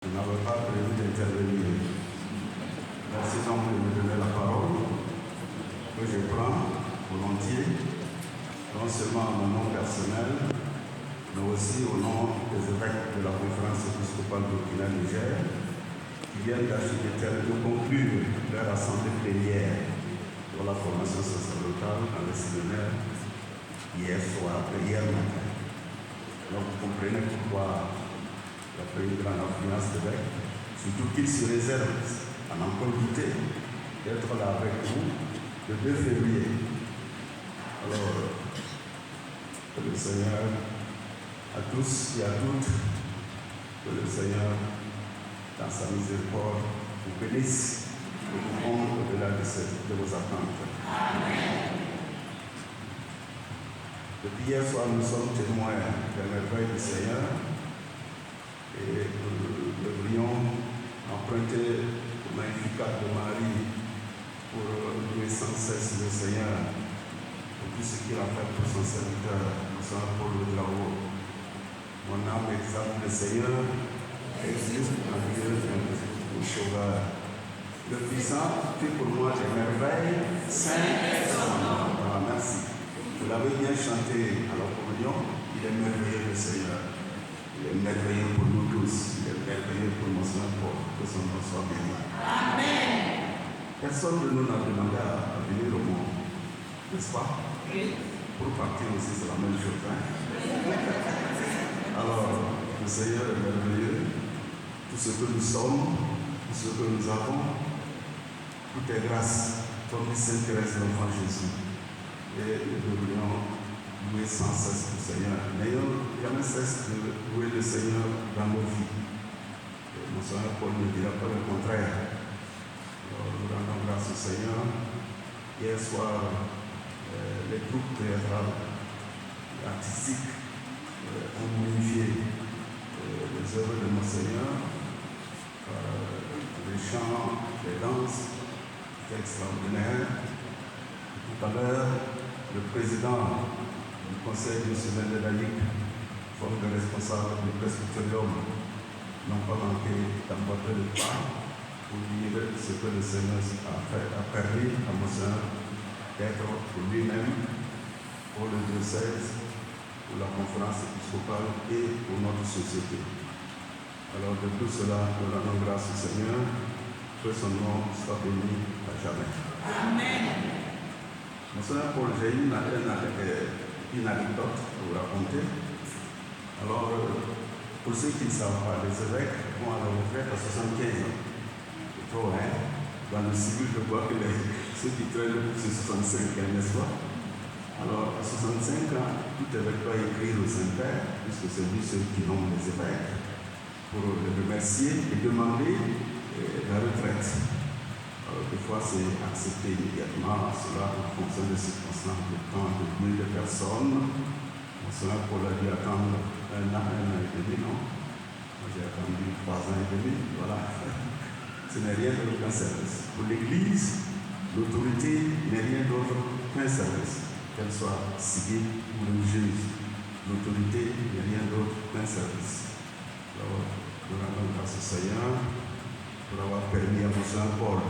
Je n'avais pas prévu d'intervenir. Merci donc de me donner la parole, que je prends volontiers, non seulement à mon nom personnel, mais aussi au nom des évêques de la conférence épiscopale Burkina-Niger, qui viennent de conclure leur assemblée plénière pour la formation sacerdotale dans le séminaire hier soir, hier matin. Donc vous comprenez pourquoi il y a une grande affluence d'évêques, surtout qu'ils se réservent, à n'en pas douter, d'être là avec vous le 2 février. Alors, que le Seigneur, à tous et à toutes, que le Seigneur, dans sa miséricorde, vous bénisse et vous honte au-delà de vos attentes. Amen. Depuis hier soir, nous sommes témoins des merveilles du Seigneur et nous devrions emprunter au magnificat de Marie pour louer sans cesse le Seigneur pour tout ce qu'il a fait pour son serviteur, pour son Paul de là-haut. Mon âme exalte le Seigneur, existe en Dieu, mon sauveur. Le puissant fait pour moi des merveilles, saint est son nom. Voilà, merci. Vous l'avez bien chanté à la communion, il est merveilleux le Seigneur. Il est merveilleux pour nous tous. Il est merveilleux pour mon Seigneur Paul. Que son nom soit béni. Amen. Personne de nous n'a demandé à venir au monde. N'est-ce pas? Oui. Pour partir aussi, c'est la même chose. Hein? Alors, le Seigneur est merveilleux. Tout ce que nous sommes, tout ce que nous avons, tout est grâce, comme dit Sainte Thérèse de l'Enfant Jésus. Et nous devrions louer sans cesse le Seigneur. N'ayons jamais cesse de louer le Seigneur dans nos vies. Et mon Seigneur Paul ne dira pas le contraire. Alors, nous rendons grâce au Seigneur. Hier soir, les groupes théâtrales artistiques ont magnifié les œuvres de mon Seigneur. Les chants, les danses, c'était extraordinaire. Tout à l'heure, le président du conseil national laïque, forme de responsable du presbyterium, n'ont pas manqué d'emboîter le pas pour dire ce que le Seigneur a permis à mon Seigneur d'être pour lui-même, pour le diocèse, pour la conférence épiscopale et pour notre société. Alors de tout cela, nous rendons grâce au Seigneur, que son nom soit béni à jamais. Amen. Mon Seigneur Paul, j'ai une anecdote à vous raconter. Alors, pour ceux qui ne savent pas, les évêques vont à la retraite à 75 ans. C'est trop, hein? Dans le civil, je vois que ceux qui traînent c'est 65 ans, n'est-ce pas? Alors, à 65 ans, tout évêque doit écrire au Saint-Père, puisque c'est lui ceux qui nomme les évêques, pour le remercier et demander la retraite. Des fois, c'est accepté immédiatement, cela en fonction des circonstances, de temps, de bruit de personnes. Cela pour la dû attendre un an et demi, non? Moi, j'ai attendu 3 ans et demi, voilà. Ce n'est rien d'autre qu'un service. Pour l'Église, l'autorité n'est rien d'autre qu'un service, qu'elle soit civile ou religieuse. L'autorité n'est rien d'autre qu'un service. Alors, nous rendons grâce au Seigneur pour avoir permis à mon Saint Paul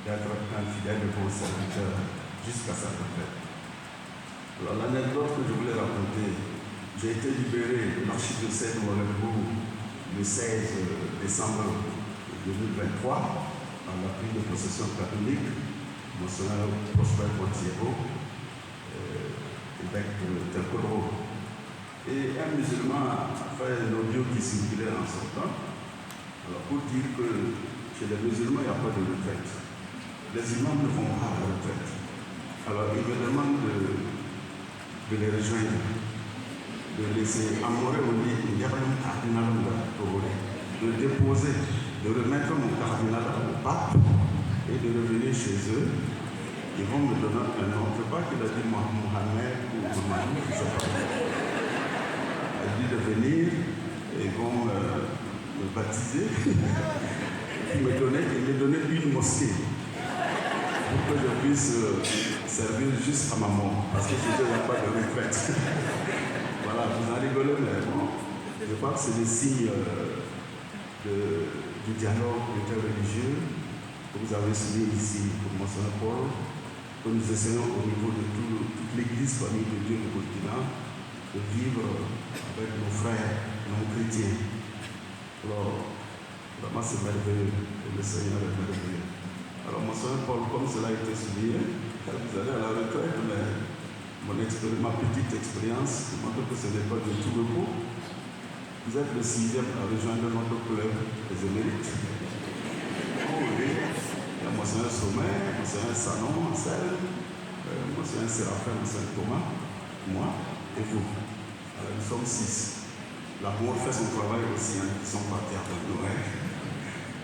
d'être un fidèle de bon serviteur jusqu'à sa retraite. Alors l'anecdote que je voulais raconter, j'ai été libéré de l'archidiocèse de Molenbeek le 16 décembre 2023 dans la prise de possession catholique, Monseigneur Prosper Pontiero, évêque de Telkodro. Et un musulman a fait un audio qui circulait en son temps. Alors pour dire que chez les musulmans, il n'y a pas de retraite. Les imams ne vont pas à la retraite. Alors il me demande de les rejoindre, de laisser Amoré au lit, il y a un cardinal de déposer, de remettre mon cardinal au pape et de revenir chez eux. Ils vont me donner un nom. Je ne sais pas qu'il a dit Mohamed ou Mohamed, je ne sais pas. Il dit de venir et ils vont me baptiser et me donner une mosquée. Pour que je puisse servir juste à ma mort, parce que je n'ai pas de retraite. Voilà, vous en rigolez, mais bon, je crois que c'est des signes du dialogue interreligieux que vous avez signé ici pour Monseigneur Paul, que nous essayons au niveau de toute l'Église famille de Dieu de Burkina de vivre avec nos frères non chrétiens. Alors, vraiment c'est merveilleux, et le Seigneur est merveilleux. Alors, Monseigneur Paul, comme cela a été souligné, vous allez à la retraite, mais ma petite expérience montre que ce n'est pas du tout repos. Vous êtes le 6e à rejoindre notre club des émérites. Oh oui, il y a Monseigneur Sommet, Monseigneur Sanon, Anselme, Monseigneur Séraphin, Monseigneur Thomas, moi et vous. Alors, nous sommes 6. L'amour fait son travail aussi, hein, ils sont partis avec nous. Hein.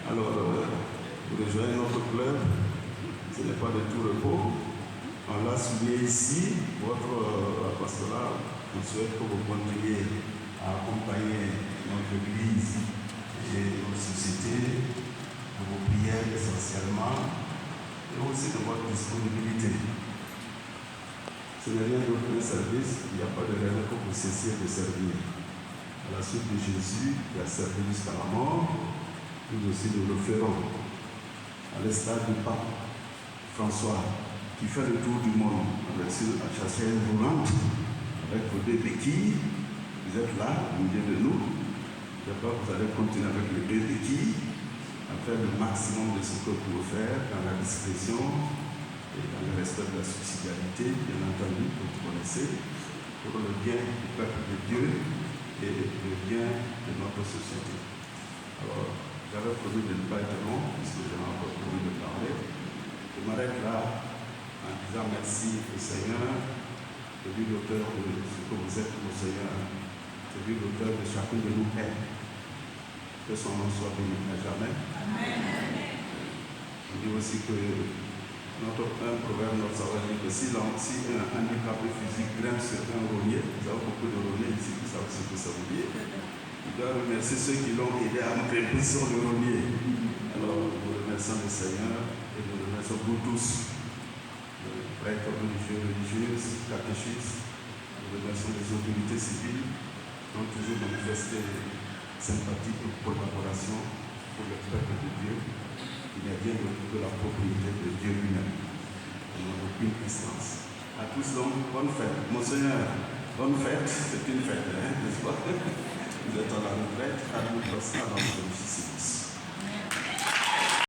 Alors, vous rejoignez notre club, ce n'est pas de tout repos. On l'a souligné ici, votre pastoral, on souhaite que vous continuiez à accompagner notre Église et notre société de vos prières essentiellement et aussi de votre disponibilité. Ce n'est rien d'autre qu'un service, il n'y a pas de raison que vous cessiez de servir. À la suite de Jésus, qui a servi jusqu'à la mort, nous aussi nous le ferons. À l'instar du pape François, qui fait le tour du monde avec sa chaise roulante, avec vos 2 béquilles. Vous êtes là, au milieu de nous. J'espère que vous allez continuer avec les 2 béquilles, à faire le maximum de ce que vous pouvez faire dans la discrétion et dans le respect de la subsidiarité, bien entendu, que vous connaissez, pour le bien du peuple de Dieu et le bien de notre société. Alors, j'avais promis de ne pas être long, puisque j'ai encore promis de parler. Je m'arrête là en disant merci au Seigneur, celui l'auteur de ce que vous êtes, mon Seigneur, celui l'auteur de chacun de nous est. Que son nom soit béni à jamais. Amen. On dit aussi que un proverbe notre savoir dit que si un handicapé physique grimpe sur un rôlier, nous avons beaucoup de rôliers ici, vous savez ce que ça veut dire. Il doit remercier ceux qui l'ont aidé à grimper sur le rôlier. Alors, nous remercions le Seigneur et nous remercions vous tous. Prêtres religieux, religieuses, catéchistes, nous remercions les autorités civiles qui ont toujours manifesté sympathie et collaboration pour le peuple de Dieu, qui n'est rien d'autre que la propriété de Dieu lui-même. Nous n'avons aucune distance. À tous donc, bonne fête. Monseigneur, bonne fête, c'est une fête, hein, n'est-ce pas? Vous êtes à la retraite, à nous passer à la